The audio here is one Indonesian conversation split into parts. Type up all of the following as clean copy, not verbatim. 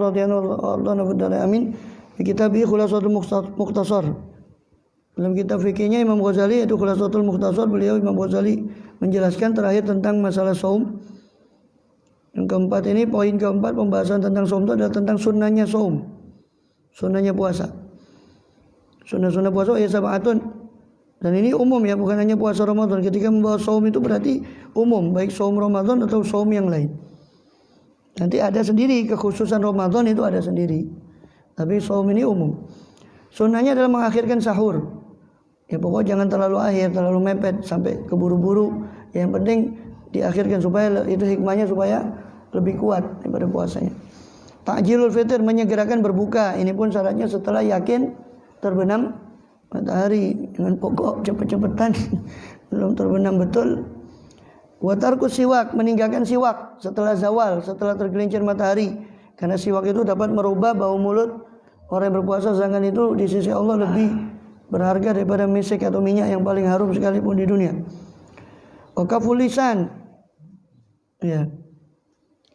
radhiyallahu anhu amin di kitab Khulasatul Mukhtasar. Dalam kitab fikihnya Imam Ghazali yaitu Khulasatul Mukhtasar, beliau Imam Ghazali menjelaskan terakhir tentang masalah saum. Yang keempat ini, poin keempat pembahasan tentang saum itu adalah tentang sunnahnya saum, sunnahnya puasa. Sunnah-sunnah puasa ya sab'atun. Dan ini umum ya, bukan hanya puasa Ramadan. Ketika membawa saum itu berarti umum, baik saum Ramadan atau saum yang lain. Nanti ada sendiri kekhususan Ramadan, itu ada sendiri. Tapi saum ini umum. Sunnahnya adalah mengakhirkan sahur. Ya pokoknya jangan terlalu akhir, terlalu mepet sampai keburu-buru. Yang penting diakhirkan supaya itu hikmahnya supaya lebih kuat daripada puasanya. Ta'jilul fitr, menyegerakan berbuka. Ini pun syaratnya setelah yakin terbenam matahari. Dengan pokok cepet-cepetan belum terbenam betul. Wa tarkus siwak, meninggalkan siwak setelah zawal, setelah tergelincir matahari. Karena siwak itu dapat merubah bau mulut orang yang berpuasa, sedangkan itu di sisi Allah lebih berharga daripada misik atau minyak yang paling harum sekalipun di dunia. Wa kaful lisan, ya,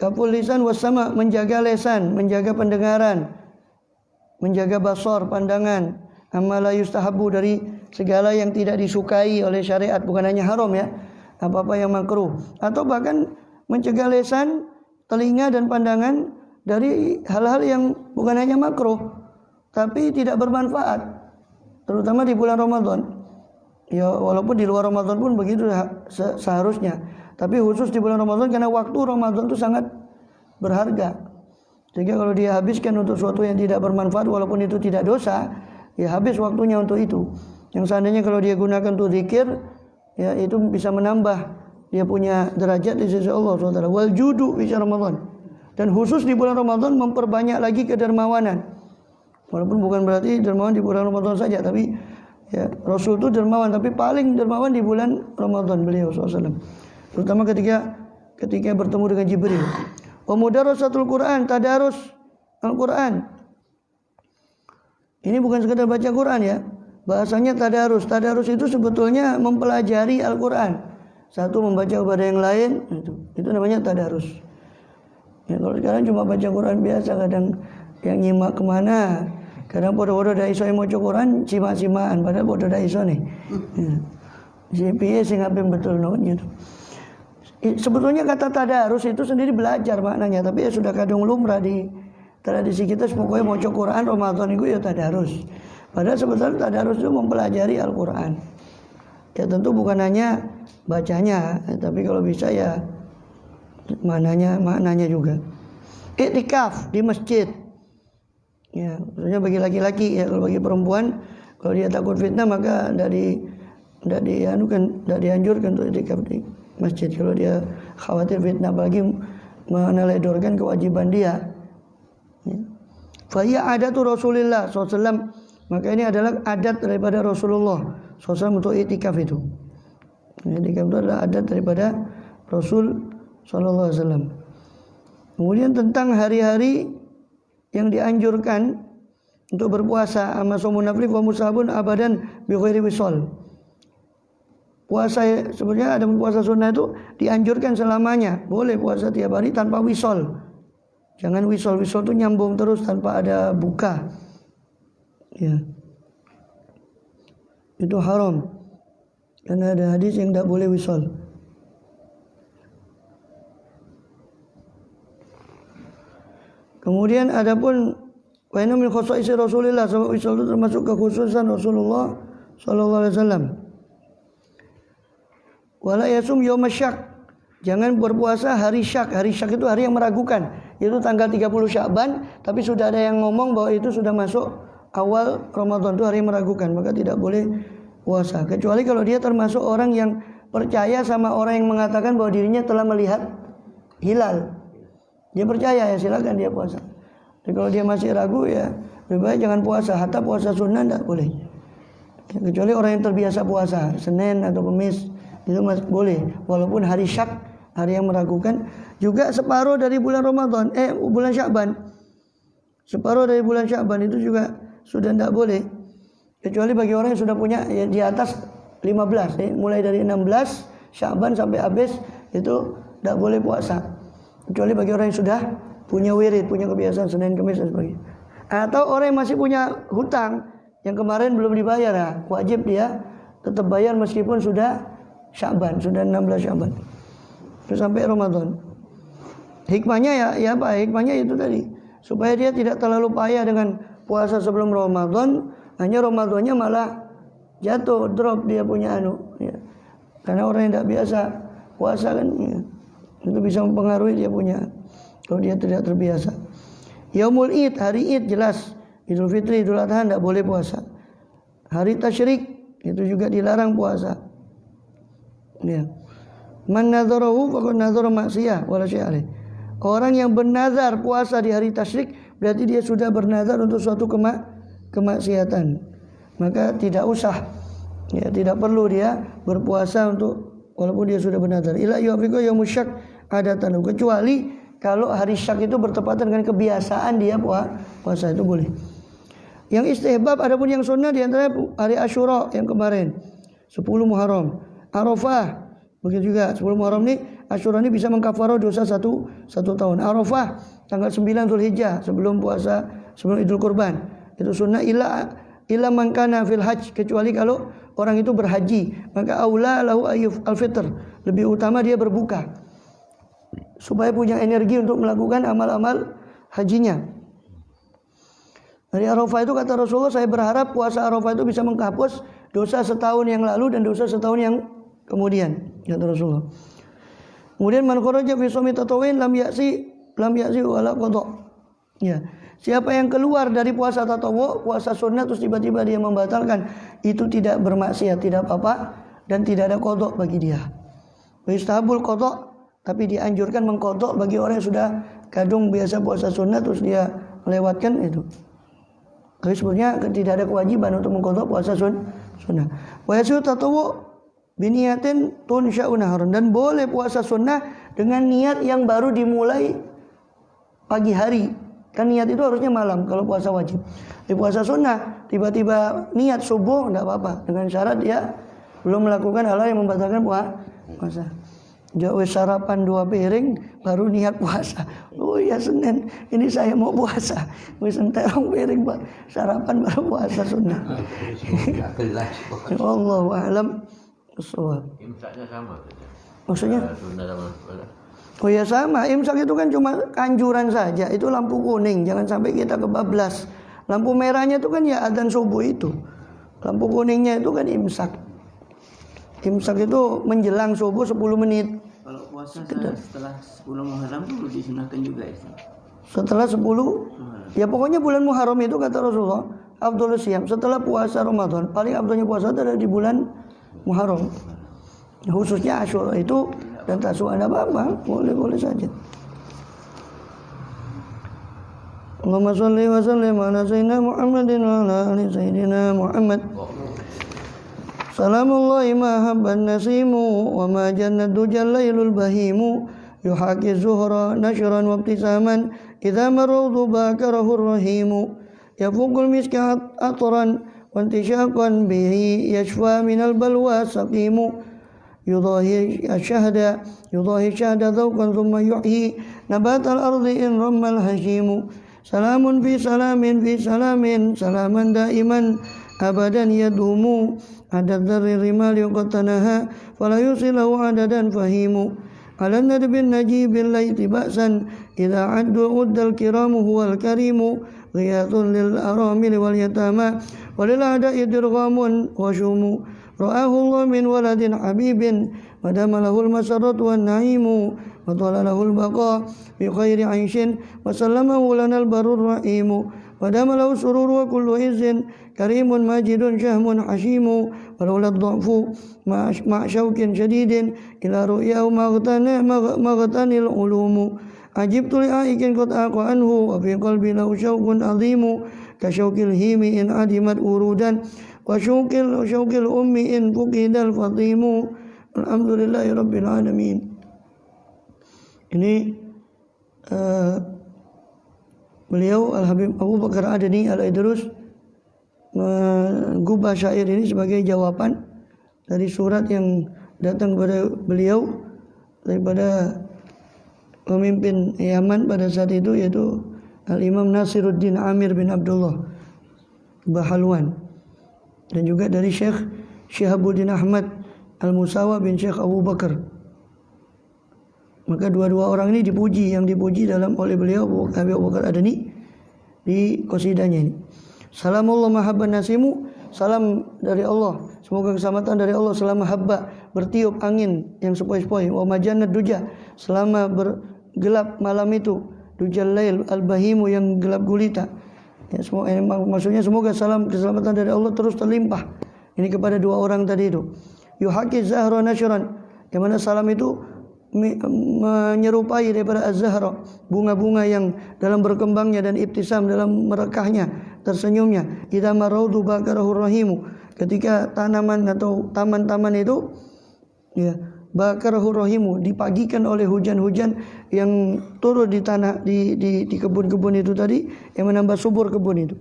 kaful lisan wasama, menjaga lesan, menjaga pendengaran, menjaga basar, pandangan, amala yustahabu, dari segala yang tidak disukai oleh syariat, bukan hanya haram ya, apa-apa yang makruh, atau bahkan mencegah lesan, telinga dan pandangan dari hal-hal yang bukan hanya makruh tapi tidak bermanfaat, terutama di bulan Ramadan. Ya walaupun di luar Ramadan pun begitu seharusnya, tapi khusus di bulan Ramadan karena waktu Ramadan itu sangat berharga. Sehingga kalau dia habiskan untuk sesuatu yang tidak bermanfaat walaupun itu tidak dosa, ya habis waktunya untuk itu. Yang seandainya kalau dia gunakan untuk zikir, ya itu bisa menambah dia punya derajat di sisi Allah SWT. Wal judu fi Ramadan. Dan khusus di bulan Ramadan memperbanyak lagi kedermawanan. Walaupun bukan berarti dermawan di bulan Ramadan saja, tapi ya Rasul itu dermawan, tapi paling dermawan di bulan Ramadan beliau SAW. Terutama ketika bertemu dengan Jibril. Wa mudarasatul Quran, tadarus Al-Quran. Ini bukan sekedar baca Quran ya. Bahasanya tadarus. Tadarus itu sebetulnya mempelajari Al-Quran. Satu membaca kepada yang lain, itu namanya tadarus. Ya, kalau sekarang cuma baca Quran biasa, kadang yang nyimak kemana, kadang bodoh-bodoh dah iso mau Quran simak-simaan, padahal bodoh dah iso nih. JPA sing ngapim betul gitu. Sebetulnya kata tadarus itu sendiri belajar maknanya, tapi ya sudah kadung lumrah di tradisi kita, pokoknya mau Quran Ramadan itu ya tadarus. Padahal sebetulnya tadarus itu mempelajari Al-Quran. Ya tentu bukan hanya bacanya, tapi kalau bisa ya maknanya juga. Iktikaf di masjid. Ya, maksudnya bagi laki-laki ya, kalau bagi perempuan kalau dia takut fitnah maka tidak dianjurkan untuk iktikaf di masjid kalau dia khawatir fitnah, apalagi meneledorkan kewajiban dia. Ya. Fa hiya adatu Rasulillah SAW, maka ini adalah adat daripada Rasulullah SAW untuk iktikaf itu. Iktikaf itu adalah adat daripada Rasul sallallahu alaihi wasallam. Kemudian tentang hari-hari yang dianjurkan untuk berpuasa, amma saumun nafli wa musabun abadan bi ghairi wisal. Puasa sebenarnya ada puasa sunnah itu dianjurkan selamanya. Boleh puasa tiap hari tanpa wisal. Jangan wisal itu nyambung terus tanpa ada buka. Ya. Itu haram. Karena ada hadis yang tidak boleh wisal. Kemudian adapun wa inna min khusaisi Rasulillah, sebab wisal itu termasuk kekhususan Rasulullah sallallahu alaihi wasallam. Wala yasum yaum syak, jangan berpuasa hari syak. Hari syak itu hari yang meragukan, yaitu tanggal 30 Sya'ban, tapi sudah ada yang ngomong bahwa itu sudah masuk awal Ramadan, itu hari yang meragukan, maka tidak boleh puasa. Kecuali kalau dia termasuk orang yang percaya sama orang yang mengatakan bahwa dirinya telah melihat hilal. Dia percaya ya silakan dia puasa. Tapi kalau dia masih ragu ya lebih baik jangan puasa. Hatta puasa sunnah tidak boleh. Kecuali orang yang terbiasa puasa Senin atau Kamis itu masih boleh. Walaupun hari syak, hari yang meragukan, juga separuh dari bulan Ramadan, bulan Sya'ban. Separuh dari bulan Sya'ban itu juga sudah tidak boleh. Kecuali bagi orang yang sudah punya ya, di atas 15, mulai dari 16 Sya'ban sampai habis itu tidak boleh puasa. Kecuali bagi orang yang sudah punya wirid, punya kebiasaan Senin Kamis dan sebagainya. Atau orang yang masih punya hutang yang kemarin belum dibayar, nah, wajib dia tetap bayar meskipun sudah Sya'ban, sudah 16 Sya'ban. Terus sampai Ramadan. Hikmahnya ya apa? Hikmahnya itu tadi, supaya dia tidak terlalu payah dengan puasa sebelum Ramadan, hanya Ramadannya malah jatuh, drop dia punya ya. Karena orang yang tidak biasa puasa kan ya, itu bisa mempengaruhi dia punya, kalau dia tidak terbiasa. Yaumul Id, hari Id jelas, Idul Fitri, Idul Adha tidak boleh puasa. Hari Tasyrik itu juga dilarang puasa. Ya. Man nadzarahu faqad nadzara maksiyah wala syai' alaih. Orang yang bernazar puasa di hari Tasyrik berarti dia sudah bernazar untuk suatu kemaksiatan. Maka tidak usah, ya, tidak perlu dia berpuasa untuk walaupun dia sudah bernazar. Ila yufiqu yaumus syak adatan, kecuali kalau hari syak itu bertepatan dengan kebiasaan dia puasa, itu boleh. Yang istihbab adapun yang sunnah di antara hari Asyura yang kemarin 10 Muharram, Arafah begitu juga 10 Muharram ini, Asyura ini bisa mengkafarah dosa satu tahun. Arafah tanggal 9 Zulhijjah sebelum puasa, sebelum Idul Kurban, itu sunnah illa man kana fil hajj, kecuali kalau orang itu berhaji, maka aula lahu ayyuf al-fitr, lebih utama dia berbuka supaya punya energi untuk melakukan amal-amal hajinya. Hari Arafah itu kata Rasulullah, saya berharap puasa Arafah itu bisa menghapus dosa setahun yang lalu dan dosa setahun yang kemudian, kata Rasulullah. Kemudian man kharaja fi shaumi tatawwu'in lam ya'si wala qada. Ya. Siapa yang keluar dari puasa tatawwu', puasa sunnah, terus tiba-tiba dia membatalkan, itu tidak bermaksiat, tidak apa-apa dan tidak ada qada bagi dia. Wa istahabul qada, tapi dianjurkan mengqada bagi orang yang sudah kadung biasa puasa sunnah terus dia melewatkan itu. Tapi sebenarnya tidak ada kewajiban untuk mengqada puasa sunnah. Wa yasu tatawwu' biniyatin tunsha'u naharan, dan boleh puasa sunnah dengan niat yang baru dimulai pagi hari. Kan niat itu harusnya malam kalau puasa wajib. Di puasa sunnah tiba-tiba niat subuh tidak apa-apa, dengan syarat dia belum melakukan hal yang membatalkan puasa. Jauh sarapan 2 piring baru niat puasa. Oh ya Senin ini saya mau puasa. Wis enterong piring Pak. Sarapan baru puasa sunnah. Wallahu a'lam. Imsaknya sama. Maksudnya? Sunnah sama. Oh ya sama, imsak itu kan cuma kanjuran saja. Itu lampu kuning, jangan sampai kita kebablas. Lampu merahnya itu kan ya adzan subuh itu. Lampu kuningnya itu kan imsak. Imsak itu menjelang subuh 10 menit. Kalau puasa setelah 10 Muharram itu disunahkan juga itu. Setelah 10 ya pokoknya bulan Muharram itu kata Rasulullah afdhalus siyam, setelah puasa Ramadan paling afdhalnya puasa itu ada di bulan Muharram. Khususnya Asyura itu dan Tasu'a ada apa-apa, boleh saja. Allahumma shalli wa sallim ala sayyidina Muhammadin wa ala ali sayyidina Muhammad. Salamullahi ma habban nasimu wa ma jannat dujal laylul bahimu yuhaqi zuhra nashran wa ibtisaman idza marudhu bakarahur rahimu yafuqul miska atran wa intishaqan bihi yashfa minal balwa saqimu يضاهي الشهد ذوقا ثم يحيي نبات الأرض إن رم الهشيم سلام في سلام سلاما دائما أبدا يدوم عدد ذر الرمال قد تنهى فلا يوصله عددا فهيم على الندب النجيب الليث بأسا إذا عد الكرام هو الكريم غياث للأرامل واليتامى وللأعداء درغام وشوم رآه الله من ولد حبيب ودام له المسرة والنعيم وطال له البقاء بخير عيش وسلمه لنا البر الرحيم ودام له السرور وكل عز كريم ماجد شهم حشيم ولولا الضعف مع شوك شديد إلى رؤياه مغتني العلوم عجبت لآئك قد أقى عنه وفي قلبي له شوق عظيم كشوك الهيم إن عدمت ورودا وشوق الأم إن فقد الفطيم Alhamdulillahi Rabbil Alamin. Ini beliau Al-Habib Abu Bakar Adani Al-Idrus menggubah syair ini sebagai jawaban dari surat yang datang kepada beliau daripada pemimpin Yaman pada saat itu, yaitu Al-Imam Nasiruddin Amir bin Abdullah Bahalwan, dan juga dari Syekh Syihabuddin Ahmad Al-Musawa bin Syekh Abu Bakar. Maka dua-dua orang ini dipuji, yang dipuji oleh beliau Habib Abu Bakar Adani di qasidahnya ini. Salamullah mahabban nasimu, salam dari Allah, semoga keselamatan dari Allah selama habba, bertiup angin yang sepoi-sepoi, wa majannad duja, selama bergelap malam itu, dujal lail al-bahimu, yang gelap gulita. Ya, maksudnya semoga salam keselamatan dari Allah terus terlimpah ini kepada dua orang tadi itu. Yuhaqiz zahra nashran, yang mana salam itu menyerupai daripada az-zahra, bunga-bunga yang dalam berkembangnya dan ibtisam dalam merekahnya, tersenyumnya. Idza maraudu bakarahur rahimu, ketika tanaman atau taman-taman itu ya bakarahur rahimu, dipagikan oleh hujan-hujan yang turun di tanah di kebun-kebun itu tadi, yang menambah subur kebun itu.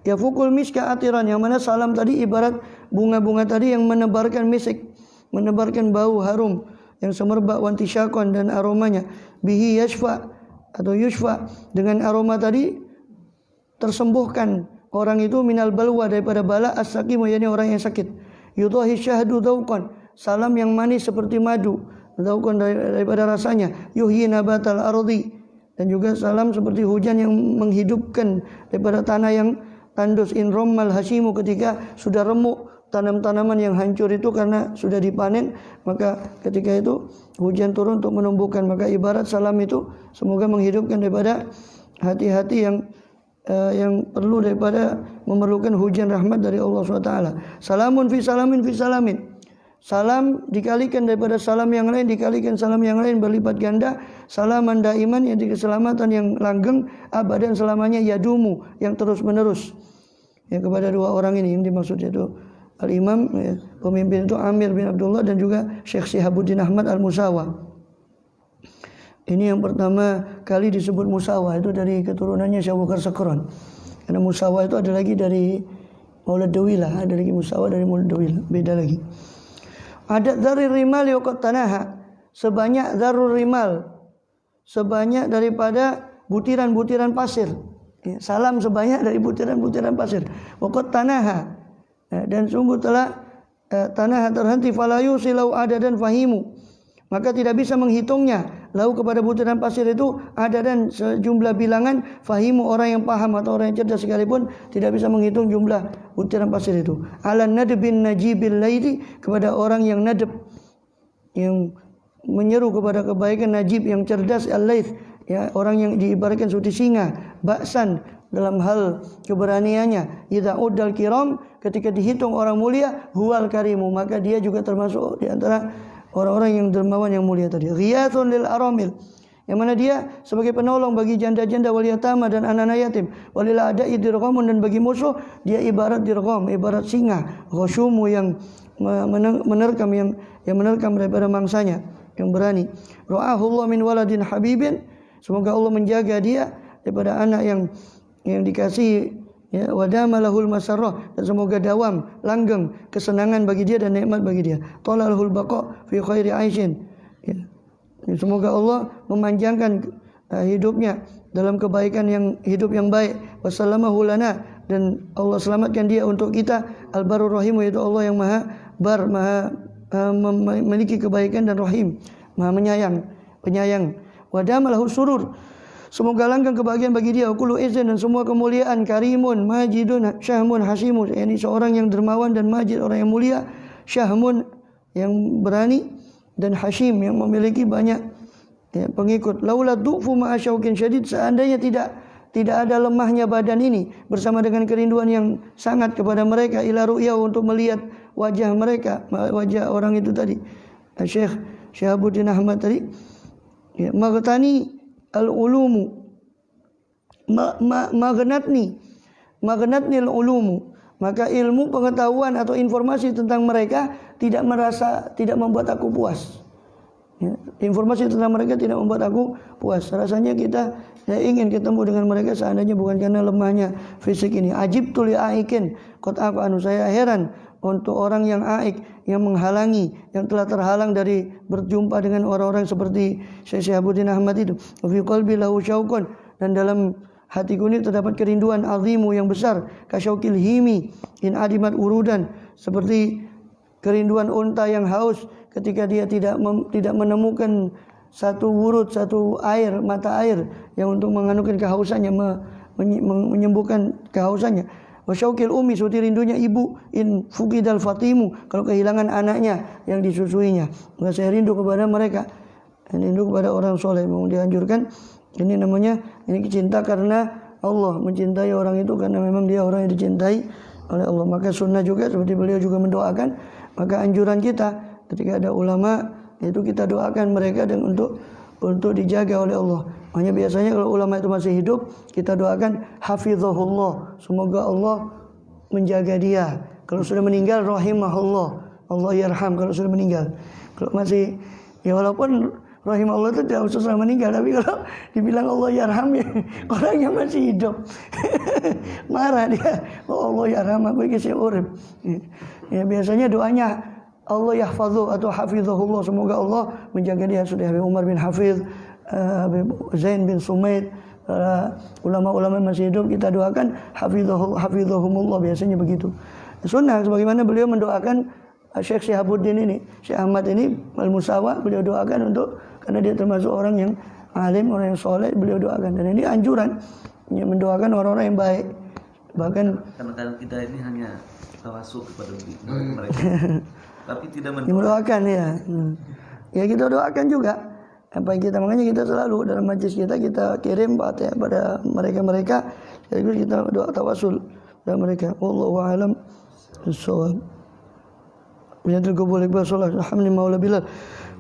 Ya fukul miska atiran, yang mana salam tadi ibarat bunga-bunga tadi yang menebarkan misik, menebarkan bau harum yang semerbak, wantisyakon, dan aromanya. Bihi yashfa atau yushfa, dengan aroma tadi tersembuhkan orang itu minal balwa, daripada bala, as-saqimu, yakni orang yang sakit. Yudhahi syahdu dzauqan, salam yang manis seperti madu, dzauqan daripada rasanya. Yuhyi nabatal ardi, dan juga salam seperti hujan yang menghidupkan daripada tanah yang tandus. In rommal hashimu, ketika sudah remuk tanam-tanaman yang hancur itu karena sudah dipanen, maka ketika itu hujan turun untuk menumbuhkan. Maka ibarat salam itu semoga menghidupkan daripada hati-hati yang perlu daripada memerlukan hujan rahmat dari Allah SWT. Salamun fi salamin fi salamin, salam dikalikan daripada salam yang lain, dikalikan salam yang lain berlipat ganda. Salaman daiman, yang keselamatan yang langgeng, abadan selamanya, yadumu, yang terus menerus. Ya, kepada dua orang ini yang dimaksud itu Al-Imam, ya, pemimpin itu Amir bin Abdullah, dan juga Syekh Syihabuddin Ahmad Al-Musawa. Ini yang pertama kali disebut Musawa, itu dari keturunannya Syekh Abu Bakar Sakran. Karena Musawa itu ada lagi dari Maulad Dawilah, ada lagi Musawa dari Maulad Dawilah, beda lagi. Ada dari rimal yuqat tanaha, sebanyak darur rimal, sebanyak daripada butiran-butiran pasir. Ya, salam sebanyak dari butiran-butiran pasir. Waqat tanaha, dan sungguh telah tanah terhenti. Falayu silau ada dan fahimu, maka tidak bisa menghitungnya. Lau kepada butiran pasir itu ada dan sejumlah bilangan. Fahimu, orang yang paham atau orang yang cerdas sekalipun tidak bisa menghitung jumlah butiran pasir itu. Ala nadbin najibil laili, kepada orang yang nadb, yang menyeru kepada kebaikan, najib yang cerdas, al-laith, ya, orang yang diibaratkan seperti singa, baksan dalam hal keberaniannya. Idza uddal kiram, ketika dihitung orang mulia, huwal karimu, maka dia juga termasuk di antara orang-orang yang dermawan yang mulia tadi. Ghiyathun lil aramil, yang mana dia sebagai penolong bagi janda-janda, wal yatama, dan anak-anak yatim. Walil a'da'i dirghamun, dan bagi musuh dia ibarat dirgham, ibarat singa. Ghashumu, yang menerkam, yang menerkam daripada mangsanya, yang berani. Ra'ahullah min waladin habibin, semoga Allah menjaga dia daripada anak yang dikasihi, ya, wadamalahul masarrah, dan semoga dawam langgeng kesenangan bagi dia dan nikmat bagi dia. Talalahul baqa fi khairi aishin, ya. Semoga Allah memanjangkan hidupnya dalam kebaikan, hidup yang baik. Wassallamahu lana, dan Allah selamatkan dia untuk kita. Al-barur rahim, yaitu Allah yang maha bar, maha memiliki kebaikan, dan rahim, maha penyayang. Wadamalahul surur, semoga langgeng kebahagiaan bagi dia. Kullu izin, dan semua kemuliaan. Karimun, majidun, syahmun, hasimun, ini seorang yang dermawan dan majid, orang yang mulia. Syahmun, yang berani, dan hashim, yang memiliki banyak, ya, pengikut. Laula du'fu ma'a syauqin syadid, seandainya tidak ada lemahnya badan ini bersama dengan kerinduan yang sangat kepada mereka, ila ru'ya, untuk melihat wajah mereka, wajah orang itu tadi, Syekh Syihabuddin Ahmad tadi, ya, maghtani al-ulumu, maghnatni al-ulumu, maka ilmu, pengetahuan atau informasi tentang mereka tidak membuat aku puas. Ya, informasi tentang mereka tidak membuat aku puas. Rasanya saya ingin ketemu dengan mereka, seandainya bukan karena lemahnya fisik ini. Ajib tuli aikin, kot aku saya heran untuk orang yang aik, yang menghalangi, yang telah terhalang dari berjumpa dengan orang-orang seperti Syekh Syihabuddin Ahmad itu. Wa fi qalbi lahu syauqun, dan dalam hatiku ini terdapat kerinduan azimu yang besar, kasyaukil himi in adimat urudan, seperti kerinduan unta yang haus ketika dia tidak menemukan satu wurud, satu air, mata air yang untuk menganukan kehausannya, menyembuhkan kehausannya. Wasyaukil umi, seperti rindunya ibu in fukidal fatimu, kalau kehilangan anaknya yang disusuinya. Maka saya rindu kepada mereka, rindu kepada orang soleh. Mau dianjurkan, ini namanya ini cinta karena Allah, mencintai orang itu karena memang dia orang yang dicintai oleh Allah. Maka sunnah juga seperti beliau juga mendoakan. Maka anjuran kita ketika ada ulama itu kita doakan mereka dan untuk dijaga oleh Allah. Makanya biasanya kalau ulama itu masih hidup, kita doakan hafizahullah, semoga Allah menjaga dia. Kalau sudah meninggal, rahimahullah, Allah yarham kalau sudah meninggal. Kalau masih, ya walaupun rahimahullah itu tidak usah meninggal, tapi kalau dibilang Allah yarham ya orangnya masih hidup. Marah dia, oh Allah yarham aku ini urip. Ya biasanya doanya Allah yahfazuh atau hafizahullah, semoga Allah menjaga dia. Sudah Habib Umar bin Hafiz, Habib Zain bin Sumaid, ulama-ulama masih hidup kita doakan hafizahumullah, biasanya begitu. Sunnah sebagaimana beliau mendoakan Syekh Syihabuddin ini, Syekh Ahmad ini Al-Musawa, beliau doakan untuk, karena dia termasuk orang yang alim, orang yang soleh, beliau doakan. Dan ini anjuran ya, mendoakan orang-orang yang baik. Bahkan kadang-kadang kita ini hanya tawasul kepada mereka, tapi tidak mendoakan ya. Ya kita doakan juga. Apa yang kita, makanya kita selalu dalam majlis kita kirim pada mereka-mereka, jadi kita doa tawasul kepada mereka. Wallahu a'lam bissawab. Binatul qabul iqbal salat alhamdulillah maula bilal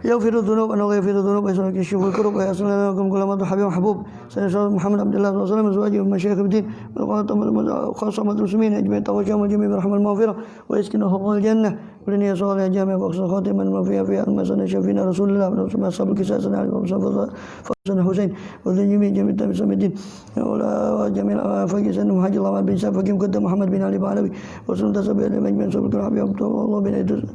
yaghfiru dzunub an yaghfiru dzunub wa yashful kurub wa yaslanakum kullamat habib mahbub sallallahu Muhammad Abdullah sallallahu alaihi wasallam azwaji wa masyayikh bid wal khasamat muslimin ajma'in tawajjahu jami' bi rahmal maghfirah wa yaskinuhum al jannah kulli ya salih jami' wa aqsa khatiman ma fiha fi al-masana shafina rasulullah wa sabul kisasana wa sabul fasana husain wa jami' tabi samidin wa jami' faqisan muhajir Allah bin Safaqim qadda Muhammad bin Ali Balawi wa sunta sabil majman sabul habib Abdullah bin Idris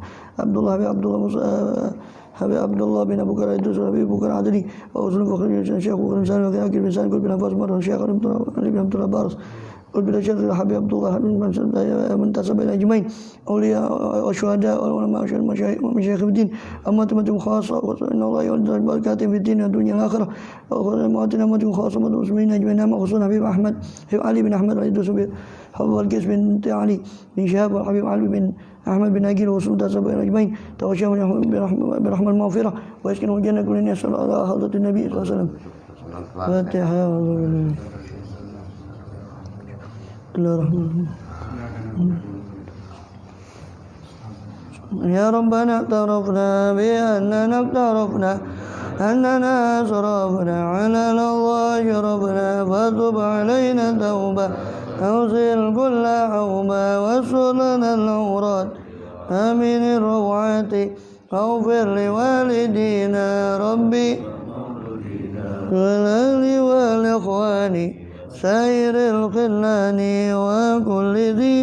Habib Abdullah bin Abu Bakar Idris Habib Bakar Adli wa usul fakir Syekh Bakar Insan wa akhir insan kul bin Abbas Umar Syekh Ali bin Abdullah Baras kul bin Syekh Habib Abdullah bin Muntasab al-Ajmain awliya wa syuhada wa ulama masyayikh din amma tumatum khassa wa inna Allah yunzil barakatin fid din wa dunya al-akhirah wa mu'atina mutum khassa wa muslimin ajmain ma khusus Habib Ahmad Habib Ali bin Ahmad Idris Habib Al-Qis bin Ali bin Syahab Habib Ali bin Ahmad bin Agil wa Sultan Sabain Ajmain tawajjahu birahmal maghfirah wa yaskinu jannah kulli nas ala hadratin Nabi sallallahu alaihi wasallam. Fatihah. Ya Rabbana tarafna bi annana tarafna أننا صرفنا على الله ربنا فتب علينا توبة أوصل كل عوبة واستر لنا العورات آمين الروعات اغفر لوالدينا ربي والأهل والإخوان سائر الخلان وكل ذي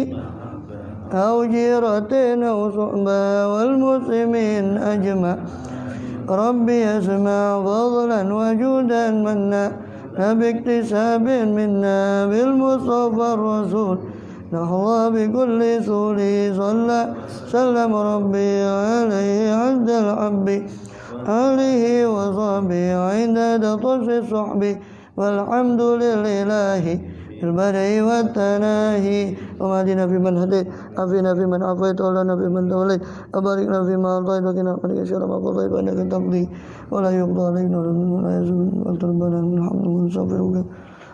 أو جيرة أو صحبة والمسلمين أجمع ربي اسمع فضلا وجودا منا باكتساب منا بالمصطفى الرسول نحظى بكل سول صلى سلم ربي عليه عند العب عليه وصحبه عند طش الصحب والحمد لله البدء والتناهي ومهدنا فيمن هديت عافنا فيمن عافيت ولنا فيمن توليت وباركنا فيما أعطيت وقنا عن شر ما قضيت وإنك تقضي ولا يقضى علينا ولا يزول أنت ربنا من حمد ونستغفرك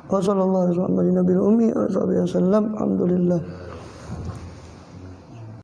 وصلى الله على محمد النبي الأمي وصحبه وسلم الحمد لله.